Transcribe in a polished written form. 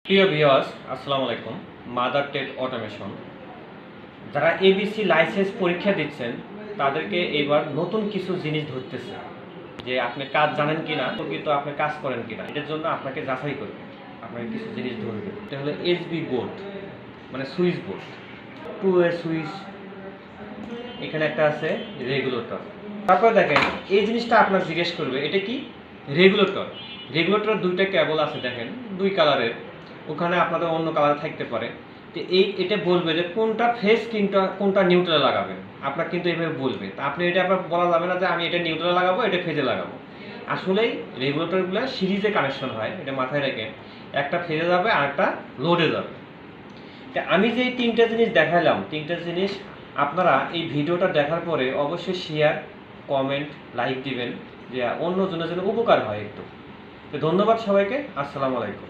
প্রিয় ভিউয়ার্স, আসসালামু আলাইকুম। মাদার টেক অটোমেশন, যারা এবিসি লাইসেন্স পরীক্ষা দিচ্ছেন তাদেরকে এবার নতুন কিছু জিনিস ধরতেছে যে আপনি কাজ জানেন কিনা, কিন্তু আপনি কাজ করেন কিনা, এটার জন্য আপনাকে যাচাই করবে, আপনাকে কিছু জিনিস ধরবে। এটা হলো এসবি বোর্ড, মানে switch board, two way switch. এখানে একটা আছে রেগুলেটর। তারপর দেখেন এই জিনিসটা আপনার জিজ্ঞেস করবে এটা কি রেগুলেটর। রেগুলেটর দুইটা কেবল আছে, দেখেন দুই কালারের, ওখানে আপনাদের অন্য কালার থাকতে পারে। তো এটা বলবে যে কোনটা ফেস কোনটা নিউট্রাল লাগাবেন, আপনার কিন্তু এইভাবে বলবে। তা আপনি এটা আপনার বলা যাবে না যে আমি এটা নিউট্রাল লাগাবো, এটা ফেজে লাগাবো। আসলেই রেগুলেটরগুলো সিরিজে কানেকশন হয়, এটা মাথায় রেখে একটা ফেজে যাবে আর একটা লোডে যাবে। তা আমি যে তিনটা জিনিস দেখালাম, তিনটা জিনিস আপনারা এই ভিডিওটা দেখার পরে অবশ্যই শেয়ার, কমেন্ট, লাইক দিবেন, যে অন্য জনের জন্য উপকার হয় একটু। তো ধন্যবাদ সবাইকে। আসসালামু আলাইকুম।